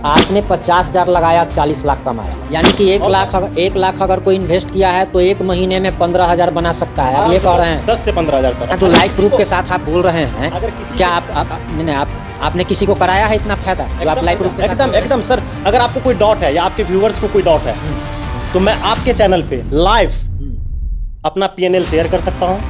आपने 50,000 लगाया, 40 लाख कमाया, यानी कि 1 लाख अगर कोई इन्वेस्ट किया है तो 1 महीने में 15,000 बना सकता है। आप ये कह रहे हैं 10 से 15,000 सर। तो लाइव प्रूफ के साथ आप बोल रहे हैं। क्या आपने किसी को कराया है इतना फायदा जो आप लाइव प्रूफ? एकदम सर। अगर आपको कोई डाउट है या आपके व्यूअर्स को कोई डाउट है तो मैं आपके चैनल पे लाइव अपना PNL शेयर कर सकता हूँ,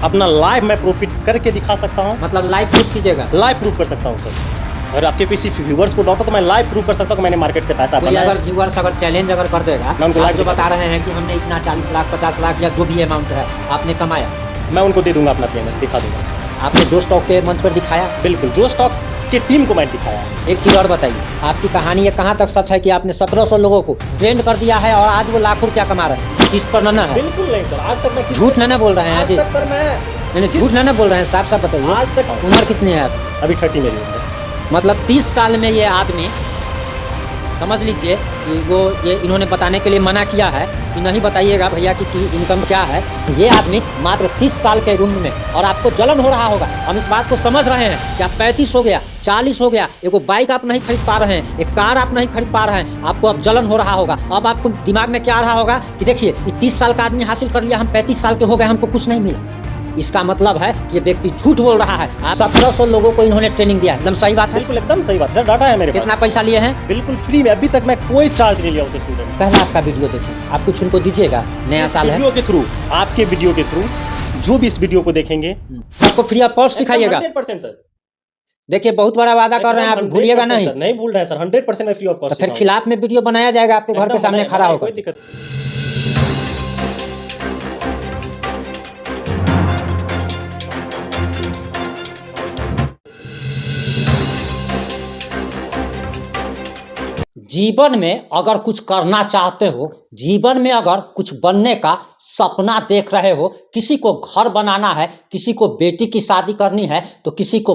अपना लाइव मैं प्रॉफिट करके दिखा सकता हूँ। मतलब लाइव प्रूफ कीजिएगा? लाइव प्रूफ कर सकता हूँ सर। अगर आपके किसी व्यूअर्स को डाउट हो तो मैं लाइव प्रूफ कर सकता हूँ कि मैंने मार्केट से पैसा बनाया। अगर व्यूअर्स अगर चैलेंज अगर कर देगा, आप जो बता रहे हैं कि हमने इतना 40 लाख 50 लाख या जो भी अमाउंट है आपने कमाया, मैं उनको दे दूंगा अपना PNL, दिखा दूंगा। आपने जो स्टॉक के मंच पर दिखाया? बिल्कुल, जो स्टॉक की टीम को मैं दिखाया। एक चीज़ और बताइए, आपकी कहानी ये कहाँ तक सच है कि आपने 1700 लोगों को ट्रेंड कर दिया है और आज वो लाखों रुपया कमा रहे हैं? इस पर ना है? बिल्कुल नहीं सर, आज तक मैं झूठ ना बोल रहे हैं जी? सर मैं झूठ ना बोल रहे हैं, साफ साफ बताइए। आज तक उम्र कितनी है आप? अभी 30 मेरी उम्र। मतलब 30 साल में ये आदमी, समझ लीजिए कि ये इन्होंने बताने के लिए मना किया है कि नहीं बताइएगा भैया कि इनकम क्या है। ये आदमी मात्र 30 साल के उम्र में, और आपको जलन हो रहा होगा, हम इस बात को समझ रहे हैं कि आप 35 हो गया, 40 हो गया, एक बाइक आप नहीं खरीद पा रहे हैं, एक कार आप नहीं खरीद पा रहे हैं, आपको अब जलन हो रहा होगा। अब आपको दिमाग में क्या आ रहा होगा कि देखिए 30 साल का आदमी हासिल कर लिया, हम 35 साल के हो गए, हमको कुछ नहीं मिला। इसका मतलब है ये व्यक्ति झूठ बोल रहा है। 1700 लोगों को इन्होंने ट्रेनिंग दिया, एकदम सही बात है? बिल्कुल एकदम सही बात सर, डाटा है मेरे पास। कितना पैसा लिए हैं? बिल्कुल फ्री में, अभी तक मैं कोई चार्ज नहीं लिया उस स्टूडेंट। पहले आपका वीडियो देखिए, आप कुछ उनको दीजिएगा, नया साल है। वीडियो के थ्रू, आपके वीडियो के थ्रू जो भी इस वीडियो को देखेंगे सबको फ्री ऑफ कॉस्ट सिखाइएगा। 100% सर। देखिए बहुत बड़ा वादा कर रहे हैं आप, भूलिएगा नहीं। नहीं भूल रहे हैं सर, 100% मैं फ्री ऑफ कॉस्ट। तो फिर खिलाफ में वीडियो बनाया जाएगा, आपके घर के सामने खड़ा होगा। कोई दिक्कत। जीवन में अगर कुछ करना चाहते हो, जीवन में अगर कुछ बनने का सपना देख रहे हो, किसी को घर बनाना है, किसी को बेटी की शादी करनी है, तो किसी को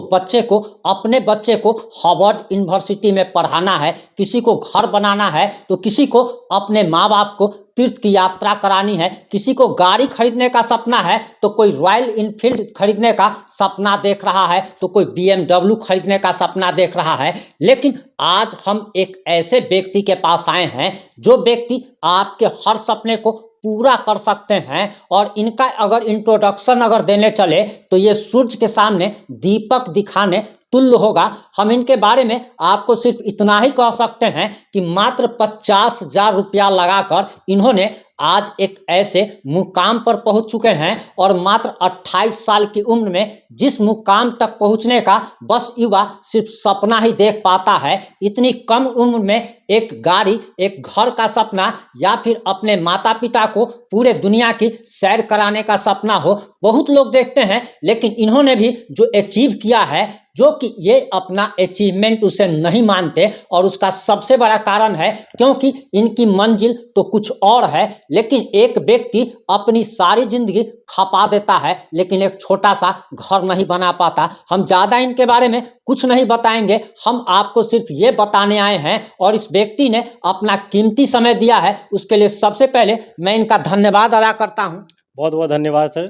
अपने बच्चे को हार्वर्ड यूनिवर्सिटी में पढ़ाना है, किसी को घर बनाना है, तो किसी को अपने माँ बाप को तीर्थ की यात्रा करानी है, किसी को गाड़ी खरीदने का सपना है तो कोई रॉयल इनफील्ड खरीदने का सपना देख रहा है, तो कोई BMW खरीदने का सपना देख रहा है। लेकिन आज हम एक ऐसे व्यक्ति के पास आए हैं जो व्यक्ति आपके हर सपने को पूरा कर सकते हैं, और इनका अगर इंट्रोडक्शन अगर देने चले तो ये सूर्य के सामने दीपक दिखाने तुल्य होगा। हम इनके बारे में आपको सिर्फ इतना ही कह सकते हैं कि मात्र 50,000 रुपया लगाकर इन्होंने आज एक ऐसे मुकाम पर पहुंच चुके हैं, और मात्र 28 साल की उम्र में जिस मुकाम तक पहुंचने का बस युवा सिर्फ सपना ही देख पाता है। इतनी कम उम्र में एक गाड़ी, एक घर का सपना, या फिर अपने माता पिता को पूरे दुनिया की सैर कराने का सपना हो, बहुत लोग देखते हैं। लेकिन इन्होंने भी जो अचीव किया है, जो कि ये अपना अचीवमेंट उसे नहीं मानते, और उसका सबसे बड़ा कारण है क्योंकि इनकी मंजिल तो कुछ और है। लेकिन एक व्यक्ति अपनी सारी जिंदगी खपा देता है लेकिन एक छोटा सा घर नहीं बना पाता। हम ज़्यादा इनके बारे में कुछ नहीं बताएंगे, हम आपको सिर्फ ये बताने आए हैं, और इस व्यक्ति ने अपना कीमती समय दिया है, उसके लिए सबसे पहले मैं इनका धन्यवाद अदा करता हूँ। बहुत बहुत धन्यवाद सर।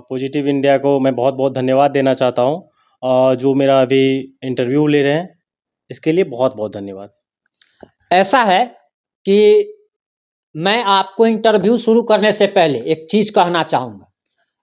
पॉजिटिव इंडिया को मैं बहुत बहुत धन्यवाद देना चाहता हूँ, जो मेरा अभी इंटरव्यू ले रहे हैं, इसके लिए बहुत बहुत धन्यवाद। ऐसा है कि मैं आपको इंटरव्यू शुरू करने से पहले एक चीज़ कहना चाहूँगा।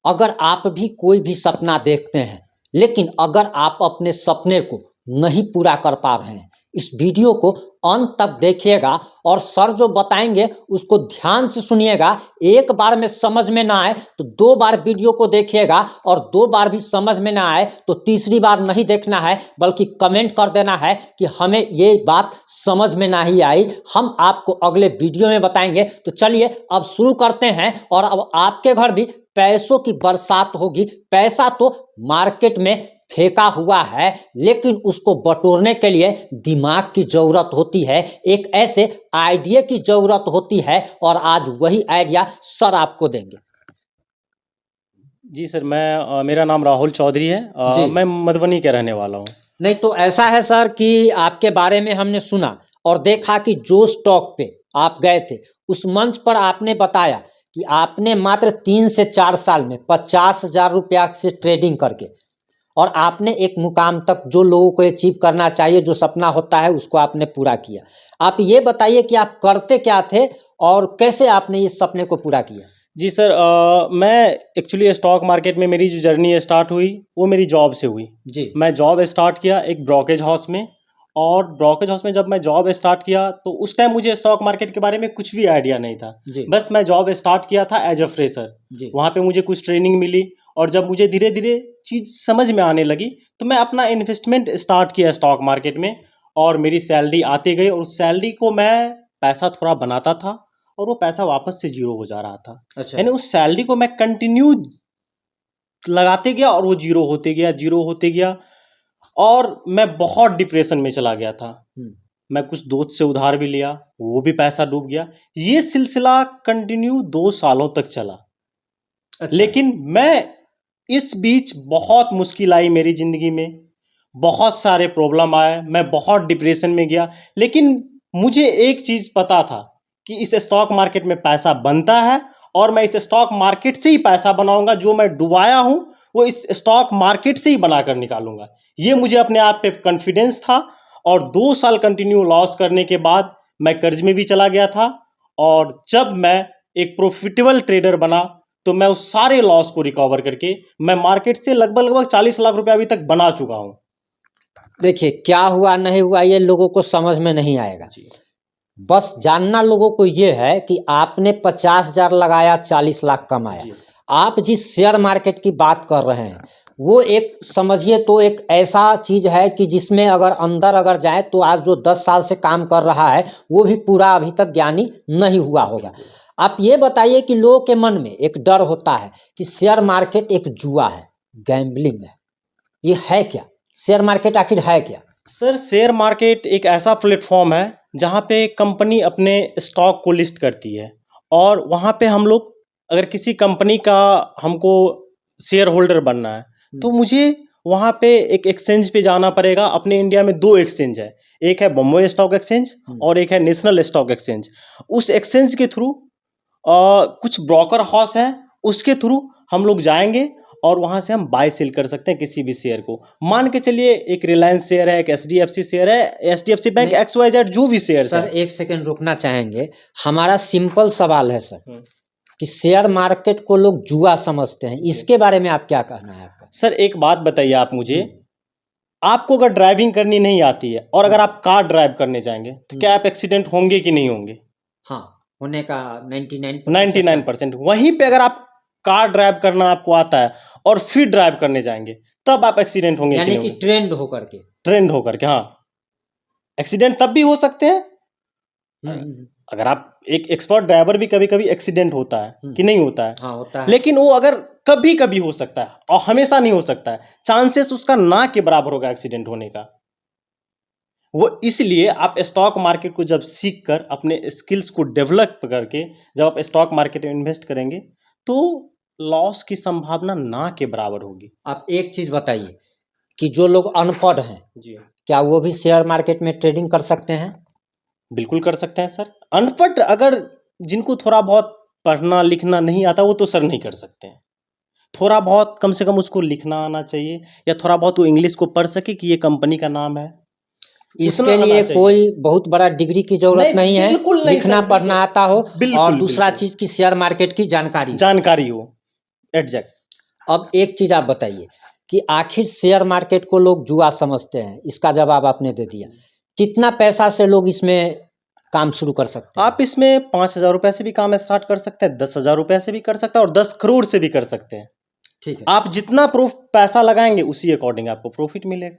अगर आप भी कोई भी सपना देखते हैं, लेकिन अगर आप अपने सपने को नहीं पूरा कर पा रहे हैं, इस वीडियो को अंत तक देखिएगा, और सर जो बताएंगे उसको ध्यान से सुनिएगा। एक बार में समझ में ना आए तो 2 बार वीडियो को देखिएगा, और 2 बार भी समझ में ना आए तो तीसरी बार नहीं देखना है, बल्कि कमेंट कर देना है कि हमें ये बात समझ में नहीं आई, हम आपको अगले वीडियो में बताएंगे। तो चलिए अब शुरू करते हैं, और अब आपके घर भी पैसों की बरसात होगी। पैसा तो मार्केट में फेंका हुआ है, लेकिन उसको बटोरने के लिए दिमाग की जरूरत होती है, एक ऐसे आइडिया की जरूरत होती है, और आज वही आइडिया सर आपको देंगे। जी सर, मेरा नाम राहुल चौधरी है। मैं मधुबनी का रहने वाला हूँ। नहीं तो ऐसा है सर कि आपके बारे में हमने सुना और देखा कि जो स्टॉक पे आप गए थे, उस मंच पर आपने बताया कि आपने मात्र 3 से 4 साल में 50,000 रुपया से ट्रेडिंग करके, और आपने एक मुकाम तक जो लोगों को अचीव करना चाहिए, जो सपना होता है उसको आपने पूरा किया। आप ये बताइए कि आप करते क्या थे और कैसे आपने इस सपने को पूरा किया? जी सर, मैं एक्चुअली स्टॉक मार्केट में मेरी जो जर्नी स्टार्ट हुई वो मेरी जॉब से हुई। जी। मैं जॉब स्टार्ट किया एक ब्रोकेज हाउस में, और ब्रोकेज हाउस में जब मैं जॉब स्टार्ट किया तो उस टाइम मुझे स्टॉक मार्केट के बारे में कुछ भी आइडिया नहीं था। जी। बस मैं जॉब स्टार्ट किया था एज अ फ्रेशर। जी। वहाँ पे मुझे कुछ ट्रेनिंग मिली, और जब मुझे धीरे धीरे चीज़ समझ में आने लगी तो मैं अपना इन्वेस्टमेंट स्टार्ट किया स्टॉक मार्केट में, और मेरी सैलरी आती गई, और उस सैलरी को मैं पैसा थोड़ा बनाता था, और वो पैसा वापस से जीरो हो जा रहा था। अच्छा। यानी उस सैलरी को मैं कंटिन्यू लगाते गया, और वो जीरो होते गया, जीरो होते गया, और मैं बहुत डिप्रेशन में चला गया था। हम्म। मैं कुछ दोस्त से उधार भी लिया, वो भी पैसा डूब गया। ये सिलसिला कंटिन्यू 2 सालों तक चला। अच्छा। लेकिन मैं इस बीच बहुत मुश्किल आई मेरी ज़िंदगी में, बहुत सारे प्रॉब्लम आए, मैं बहुत डिप्रेशन में गया। लेकिन मुझे एक चीज़ पता था कि इस स्टॉक मार्केट में पैसा बनता है, और मैं इस स्टॉक मार्केट से ही पैसा बनाऊंगा। जो मैं डुबाया हूँ वो इस स्टॉक मार्केट से ही बना कर निकालूंगा। ये मुझे अपने आप पे कॉन्फिडेंस था, और 2 साल कंटिन्यू लॉस करने के बाद मैं कर्ज में भी चला गया था। और जब मैं एक प्रॉफिटेबल ट्रेडर बना तो मैं उस सारे लॉस को रिकवर करके मैं मार्केट से लगभग 40 लाख रुपए अभी तक बना चुका हूँ। देखिए, क्या हुआ नहीं हुआ ये लोगों को समझ में नहीं आएगा। जी। बस जानना लोगों को ये है कि आपने 50,000 लगाया, 40 लाख कमाया। जी। आप जिस शेयर मार्केट की बात कर रहे हैं वो एक समझिए तो एक ऐसा चीज है कि जिसमें अगर जाए तो आज जो 10 साल से काम कर रहा है वो भी पूरा अभी तक ज्ञानी नहीं हुआ होगा। आप ये बताइए कि लोगों के मन में एक डर होता है कि शेयर मार्केट एक जुआ है, गैम्बलिंग है। ये है क्या? शेयर मार्केट आखिर है क्या? सर, शेयर मार्केट एक ऐसा प्लेटफॉर्म है जहाँ पे कंपनी अपने स्टॉक को लिस्ट करती है, और वहाँ पे हम लोग अगर किसी कंपनी का हमको शेयर होल्डर बनना है तो मुझे वहाँ पे एक एक्सचेंज पे जाना पड़ेगा। अपने इंडिया में 2 एक्सचेंज है, एक है बॉम्बे स्टॉक एक्सचेंज और एक है नेशनल स्टॉक एक्सचेंज। उस एक्सचेंज के थ्रू कुछ ब्रोकर हाउस है, उसके थ्रू हम लोग जाएंगे, और वहाँ से हम बाय सेल कर सकते हैं किसी भी शेयर को। मान के चलिए एक रिलायंस शेयर है, एक एचडीएफसी शेयर है, एचडीएफसी बैंक, XYZ जो भी शेयर सर है। एक सेकंड रुकना चाहेंगे। हमारा सिंपल सवाल है सर कि शेयर मार्केट को लोग जुआ समझते हैं, इसके बारे में आप क्या कहना है आपका? सर एक बात बताइए आप मुझे, आपको अगर ड्राइविंग करनी नहीं आती है और अगर आप कार ड्राइव करने जाएंगे तो क्या आप एक्सीडेंट होंगे कि नहीं होंगे? हाँ, होने का 99%। वहीं पे अगर आप कार ड्राइव करना आपको आता है और फिर ड्राइव करने जाएंगे तब आप एक्सीडेंट होंगे कि यानी नहीं कि होंगे? ट्रेंड होकर के। ट्रेंड होकर के, हाँ। एक्सीडेंट तब भी हो सकते हैं अगर आप एक एक्सपर्ट ड्राइवर भी कभी कभी एक्सीडेंट होता है कि नहीं होता है? हाँ, होता है। लेकिन वो अगर कभी कभी हो सकता है और हमेशा नहीं हो सकता है। चांसेस उसका ना के बराबर होगा एक्सीडेंट होने का। वो इसलिए आप स्टॉक मार्केट को जब सीख कर अपने स्किल्स को डेवलप करके जब आप स्टॉक मार्केट में इन्वेस्ट करेंगे तो लॉस की संभावना ना के बराबर होगी। आप एक चीज बताइए कि जो लोग अनपढ़ हैं जी, क्या वो भी शेयर मार्केट में ट्रेडिंग कर सकते हैं? बिल्कुल कर सकते हैं सर। अनपढ़ अगर जिनको थोड़ा बहुत पढ़ना लिखना नहीं आता वो तो सर नहीं कर सकते हैं। थोड़ा बहुत कम से कम उसको लिखना आना चाहिए, या थोड़ा बहुत वो इंग्लिश को पढ़ सके कि ये कंपनी का नाम है। इसके लिए कोई बहुत बड़ा डिग्री की जरूरत नहीं है, बिल्कुल नहीं लिखना सर, पढ़ना आता हो बिल्कुल, और दूसरा बिल्कुल। चीज की शेयर मार्केट की जानकारी हो। एग्जैक्ट। अब एक चीज आप बताइए कि आखिर शेयर मार्केट को लोग जुआ समझते हैं, इसका जवाब आपने दे दिया। कितना पैसा से लोग इसमें काम शुरू कर सकते हैं? आप इसमें 5,000 रुपए से भी काम स्टार्ट कर सकते हैं, 10,000 रुपए से भी कर सकते हैं, और 10 करोड़ से भी कर सकते हैं। ठीक है। आप जितना पैसा लगाएंगे उसी अकॉर्डिंग आपको प्रॉफिट मिलेगा।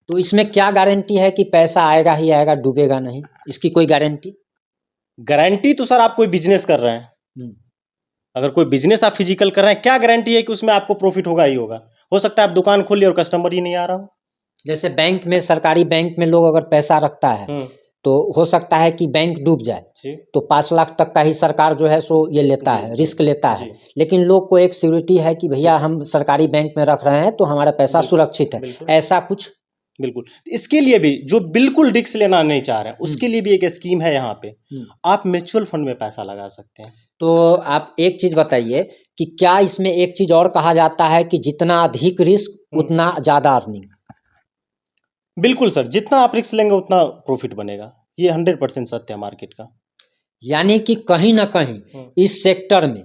तो इसमें क्या गारंटी है कि पैसा आएगा ही आएगा, डूबेगा नहीं? इसकी कोई गारंटी? गारंटी तो सर आप कोई बिजनेस कर रहे हैं, अगर कोई बिजनेस आप फिजिकल कर रहे हैं, क्या गारंटी है कि उसमें आपको प्रॉफिट होगा ही होगा? हो सकता है आप दुकान खोलिए और कस्टमर ही नहीं आ रहा हो। जैसे बैंक में, सरकारी बैंक में लोग अगर पैसा रखता है तो हो सकता है कि बैंक डूब जाए तो 5 लाख तक का ही सरकार जो है सो ये लेता है, रिस्क लेता है। लेकिन लोग को एक सिक्योरिटी है कि भैया हम सरकारी बैंक में रख रहे हैं तो हमारा पैसा सुरक्षित है। ऐसा कुछ बिल्कुल। इसके लिए भी जो बिल्कुल रिस्क लेना नहीं चाह रहे हैं, उसके लिए भी एक स्कीम है यहाँ पे। आप म्यूचुअल फंड में पैसा लगा सकते हैं। तो आप एक चीज बताइए कि क्या इसमें एक चीज और कहा जाता है कि जितना अधिक रिस्क उतना ज्यादा अर्निंग? बिल्कुल सर, जितना आप रिस्क लेंगे उतना प्रॉफिट बनेगा। ये 100% सत्य है मार्केट का। यानी कि कहीं ना कहीं इस सेक्टर में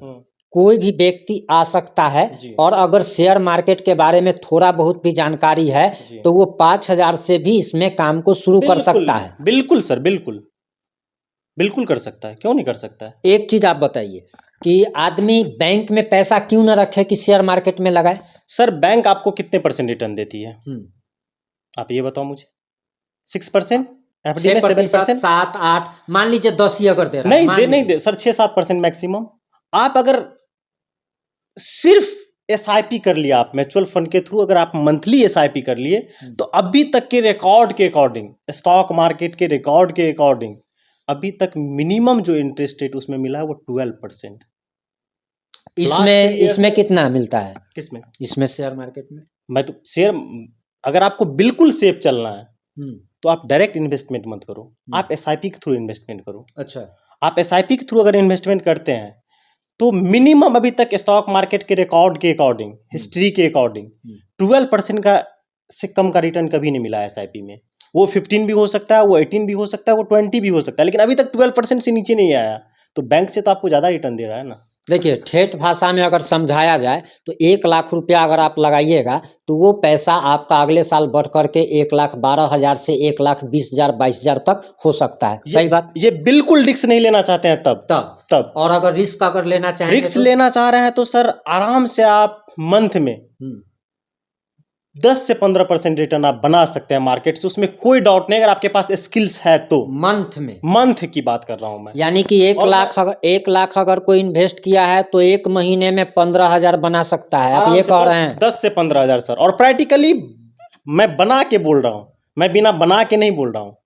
कोई भी व्यक्ति आ सकता है जी। और अगर शेयर मार्केट के बारे में थोड़ा बहुत भी जानकारी है जी। तो वो 5,000 से भी इसमें काम को शुरू कर सकता है। बिल्कुल सर, बिल्कुल बिल्कुल कर सकता है, क्यों नहीं कर सकता है। एक चीज आप बताइए कि आदमी बैंक में पैसा क्यों न रखे कि शेयर मार्केट में लगाए? सर बैंक आपको कितने परसेंट रिटर्न देती है, आप ये बताओ मुझे। 6%, एफडी में 7%, 7-8, मान लीजिए 10 ही अगर दे रहा है, नहीं दे सर, 6-7% मैक्सिमम। आप अगर सिर्फ एसआईपी कर लिया, आप म्यूचुअल फंड के थ्रू अगर आप मंथली एसआईपी कर लिए, तो अभी तक के रिकॉर्ड के अकॉर्डिंग, स्टॉक मार्केट के रिकॉर्ड के अकॉर्डिंग, अभी तक मिनिमम जो इंटरेस्ट रेट उसमें मिला है वो 12%। इसमें कितना मिलता है? किसमें? इसमें शेयर मार्केट में। मैं तो शेयर, अगर आपको बिल्कुल सेफ चलना है तो आप डायरेक्ट इन्वेस्टमेंट मत करो, आप एसआईपी के थ्रू इन्वेस्टमेंट करो। अच्छा। आप एसआईपी के थ्रू अगर इन्वेस्टमेंट करते हैं तो मिनिमम अभी तक स्टॉक मार्केट के रिकॉर्ड के अकॉर्डिंग, हिस्ट्री के अकॉर्डिंग 12% का से कम का रिटर्न कभी नहीं मिला है एसआईपी में। वो 15 भी हो सकता है, वो 18 भी हो सकता है, वो 20 भी हो सकता है, लेकिन अभी तक 12% से नीचे नहीं आया। तो बैंक से तो आपको ज़्यादा रिटर्न दे रहा है ना। देखिए, ठेठ भाषा में अगर समझाया जाए तो 1,00,000 रुपया अगर आप लगाइएगा तो वो पैसा आपका अगले साल बढ़ करके 1,12,000 से 1,20,000 22,000 तक हो सकता है। सही बात। ये बिल्कुल रिस्क नहीं लेना चाहते हैं तब और अगर रिस्क अगर लेना चाहेंगे, रिस्क लेना चाह रहे हैं तो सर आराम से आप मंथ में 10 से 15% रिटर्न आप बना सकते हैं मार्केट से, उसमें कोई डाउट नहीं, अगर आपके पास स्किल्स है तो। मंथ की बात कर रहा हूं मैं। यानी कि 1,00,000 अगर कोई इन्वेस्ट किया है तो एक महीने में 15,000 बना सकता है। आप ये कह रहे हैं 10 से 15,000 सर। और प्रैक्टिकली मैं बना के बोल रहा हूँ, मैं बिना बना के नहीं बोल रहा हूँ,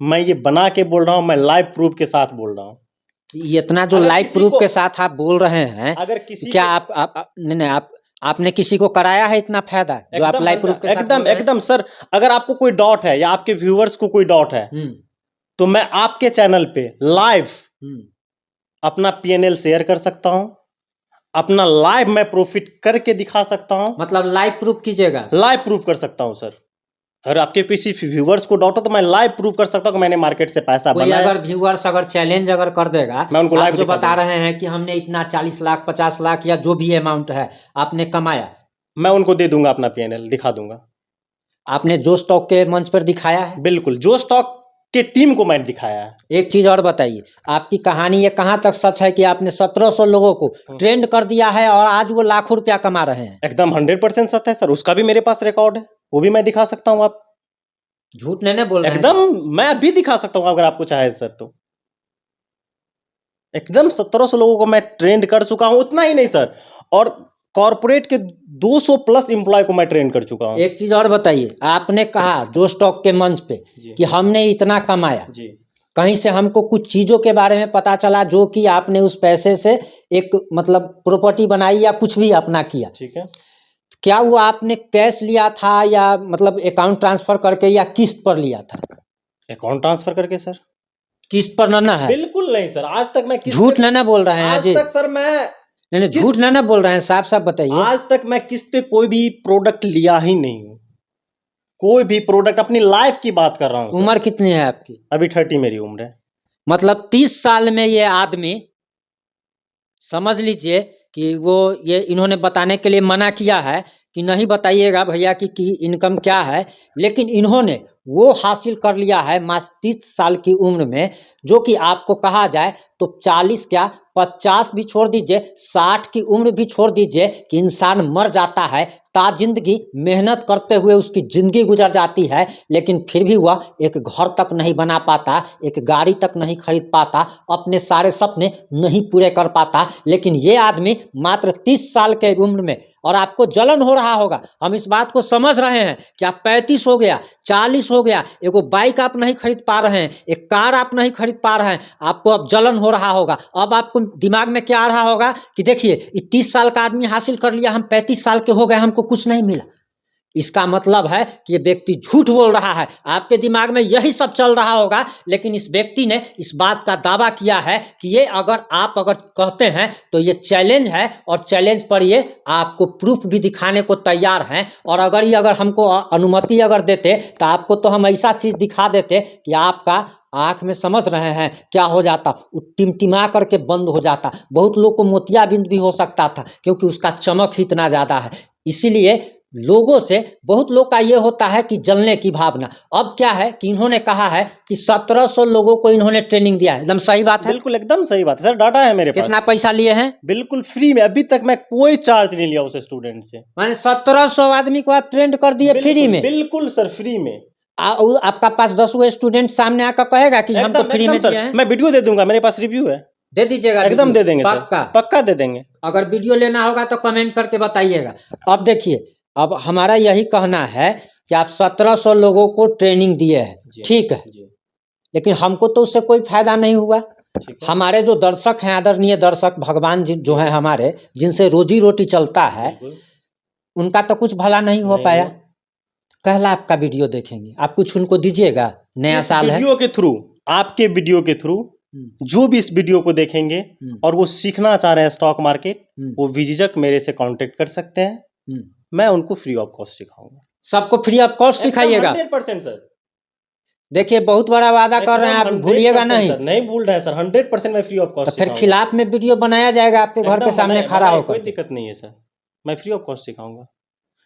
मैं ये बना के बोल रहा हूँ, मैं लाइव प्रूफ के साथ बोल रहा हूँ। इतना जो लाइव प्रूफ के साथ आप बोल रहे हैं, अगर किसी क्या आप आपने किसी को कराया है इतना फायदा जो आप लाइव प्रूफ के साथ? एकदम सर। अगर आपको कोई डाउट है या आपके व्यूअर्स को कोई डाउट है तो मैं आपके चैनल पे लाइव अपना पीएनएल शेयर कर सकता हूं, अपना लाइव मैं प्रॉफिट करके दिखा सकता हूं। मतलब लाइव प्रूफ कीजिएगा? लाइव प्रूफ कर सकता हूं सर। अगर आपके किसी व्यूअर्स को डाउट हो तो मैं लाइव प्रूफ कर सकता हूं कि मैंने मार्केट से पैसा बनाया। अगर व्यूअर्स अगर चैलेंज अगर कर देगा, मैं उनको लाइव जो बता रहे हैं कि हमने इतना 40 लाख 50 लाख या जो भी अमाउंट है आपने कमाया, मैं उनको दे दूंगा, अपना पीएनएल दिखा दूंगा। आपने जो स्टॉक के मंच पर दिखाया है? बिल्कुल, जो स्टॉक के टीम को मैंने दिखाया है। एक चीज और बताइए, आपकी कहानी ये कहां तक सच है कि आपने 1700 लोगों को ट्रेंड कर दिया है और आज वो लाखों रुपया कमा रहे हैं? एकदम 100% सच है सर। उसका भी मेरे पास रिकॉर्ड है, वो भी मैं दिखा सकता हूँ। आप झूठ नहीं बोल रहे हैं? एकदम मैं अभी दिखा सकता हूँ अगर आपको चाहे सर तो। एकदम 1700 लोगों को मैं ट्रेंड कर चुका हूँ। उतना ही नहीं सर, और कॉर्पोरेट के 200 प्लस एम्प्लॉय को मैं ट्रेन कर चुका हूँ। एक चीज और बताइए, आपने कहा जो स्टॉक के मंच पे कि हमने इतना कमाया जी, कहीं से हमको कुछ चीजों के बारे में पता चला जो कि आपने उस पैसे से एक मतलब प्रॉपर्टी बनाई या कुछ भी अपना किया, ठीक है? क्या वो आपने कैश लिया था या मतलब अकाउंट ट्रांसफर करके या किस्त पर लिया था? अकाउंट ट्रांसफर करके सर। किस्त पर ना है? बिल्कुल नहीं सर, आज तक मैं झूठ ना बोल रहे हैं? आज तक सर मैं नहीं झूठ ना बोल रहे हैं, साफ साफ बताइए। आज तक मैं किस्त पे कोई भी प्रोडक्ट लिया ही नहीं हूँ। कोई भी प्रोडक्ट, अपनी लाइफ की बात कर रहा हूँ। उम्र कितनी है आपकी? अभी 30 मेरी उम्र है। मतलब 30 साल में ये आदमी, समझ लीजिए कि वो ये इन्होंने बताने के लिए मना किया है कि नहीं बताइएगा भैया कि इनकम क्या है, लेकिन इन्होंने वो हासिल कर लिया है मात्र 30 साल की उम्र में, जो कि आपको कहा जाए तो 40 क्या 50 भी छोड़ दीजिए, 60 की उम्र भी छोड़ दीजिए कि इंसान मर जाता है, ताजिंदगी मेहनत करते हुए उसकी ज़िंदगी गुजर जाती है, लेकिन फिर भी वह एक घर तक नहीं बना पाता, एक गाड़ी तक नहीं खरीद पाता, अपने सारे सपने नहीं पूरे कर पाता। लेकिन ये आदमी मात्र 30 साल के उम्र में, और आपको जलन हो रहा होगा, हम इस बात को समझ रहे हैं कि आप 35 हो गया, 40 हो गया, एगो बाइक आप नहीं खरीद पा रहे हैं, एक कार आप नहीं खरीद पा रहे हैं, आपको अब जलन हो रहा होगा। अब आपको दिमाग में क्या आ रहा होगा कि देखिए 30 साल का आदमी हासिल कर लिया, हम 35 साल के हो गए, हमको कुछ नहीं मिला। इसका मतलब है कि ये व्यक्ति झूठ बोल रहा है। आपके दिमाग में यही सब चल रहा होगा, लेकिन इस व्यक्ति ने इस बात का दावा किया है कि ये आप अगर कहते हैं तो ये चैलेंज है, और चैलेंज पर ये आपको प्रूफ भी दिखाने को तैयार हैं। और अगर हमको अनुमति अगर देते तो आपको तो हम ऐसा चीज़ दिखा देते कि आपका आँख में समझ रहे हैं क्या हो जाता, वो टिमटिमा करके बंद हो जाता। बहुत लोग को मोतियाबिंद भी हो सकता था, क्योंकि उसका चमक ही इतना ज़्यादा है। इसीलिए लोगों से, बहुत लोग का ये होता है कि जलने की भावना। अब क्या है कि इन्होंने कहा है कि 1700 लोगों को इन्होंने ट्रेनिंग दिया है। एकदम सही बात है, बिल्कुल एकदम सही बात है सर, डाटा है मेरे पास। कितना पैसा लिए हैं? बिल्कुल फ्री में, अभी तक मैं कोई चार्ज नहीं लिया उस स्टूडेंट से। मैंने 1700 आदमी को आप ट्रेंड कर दिए फ्री में। बिल्कुल सर, फ्री में। आपका पास 10 स्टूडेंट सामने आकर कहेगा कि हम तो फ्री में दिए हैं। मैं वीडियो दे दूंगा, मेरे पास रिव्यू है। दे दीजिएगा, एकदम दे देंगे सर, पक्का पक्का दे देंगे। अगर वीडियो लेना होगा तो कमेंट करके बताइएगा। अब देखिए, अब हमारा यही कहना है कि आप 1700 लोगों को ट्रेनिंग दिए हैं, ठीक है, लेकिन हमको तो उससे कोई फायदा नहीं हुआ। हमारे जो दर्शक हैं, आदरणीय दर्शक भगवान जी जो हैं हमारे, जिनसे रोजी रोटी चलता है, उनका तो कुछ भला नहीं हो पाया। कहला आपका वीडियो देखेंगे, आप कुछ उनको दीजिएगा। नया साल है, वीडियो के थ्रू, आपके वीडियो के थ्रू जो भी इस वीडियो को देखेंगे और वो सीखना चाह रहे हैं स्टॉक मार्केट, वो बेझिझक मेरे से कांटेक्ट कर सकते हैं। मैं उनको फ्री ऑफ कॉस्ट सिखाऊंगा। सबको फ्री ऑफ कॉस्ट सिखाइएगा? 100% सर। देखिए, बहुत बड़ा वादा कर रहे हैं आप, भूलिएगा नहीं। नहीं भूल रहे हैं सर, 100% मैं फ्री ऑफ कॉस्ट। तो फिर खिलाफ में वीडियो बनाया जाएगा आपके घर के सामने खड़ा होकर। कोई दिक्कत नहीं है सर, मैं फ्री ऑफ कॉस्ट सिखाऊंगा।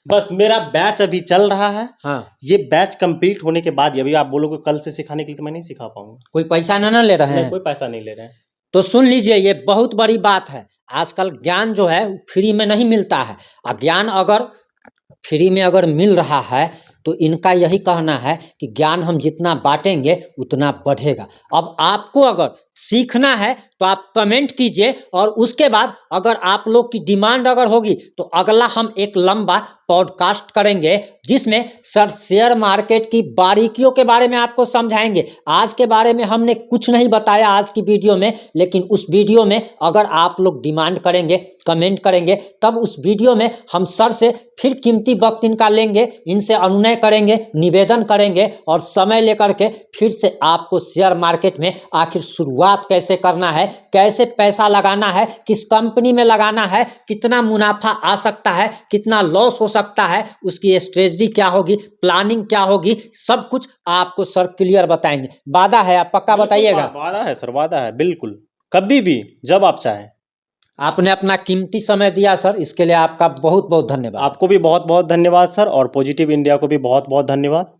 बस मेरा बैच अभी चल रहा है। हाँ, ये बैच कंप्लीट होने के बाद, अभी आप बोलोगे कल से सिखाने के लिए, तो मैं नहीं सिखा पाऊंगा। कोई पैसा ना ले रहे हैं? कोई पैसा नहीं ले रहे हैं। तो सुन लीजिए, ये बहुत बड़ी बात है। आजकल ज्ञान जो है फ्री में नहीं मिलता है। ज्ञान अगर फ्री में अगर मिल रहा है तो इनका यही कहना है कि ज्ञान हम जितना बांटेंगे उतना बढ़ेगा। अब आपको अगर सीखना है तो आप कमेंट कीजिए, और उसके बाद अगर आप लोग की डिमांड अगर होगी तो अगला हम एक लंबा पॉडकास्ट करेंगे, जिसमें सर शेयर मार्केट की बारीकियों के बारे में आपको समझाएंगे। आज के बारे में हमने कुछ नहीं बताया आज की वीडियो में, लेकिन उस वीडियो में अगर आप लोग डिमांड करेंगे, कमेंट करेंगे, तब उस वीडियो में हम सर से फिर कीमती वक्त इनका लेंगे, इनसे अनुनय करेंगे, निवेदन करेंगे, और समय लेकर के फिर से आपको शेयर मार्केट में आखिर शुरुआत कैसे करना है, कैसे पैसा लगाना है, किस कंपनी में लगाना है, कितना मुनाफा आ सकता है, कितना लॉस हो सकता है, उसकी स्ट्रेटजी क्या होगी, प्लानिंग क्या होगी, सब कुछ आपको सर क्लियर बताएंगे। वादा है, आप पक्का बताइएगा? वादा है सर, वादा है, बिल्कुल, कभी भी जब आप चाहें। आपने अपना कीमती समय दिया सर, इसके लिए आपका बहुत बहुत धन्यवाद। आपको भी बहुत बहुत धन्यवाद सर, और पॉजिटिव इंडिया को भी बहुत बहुत धन्यवाद।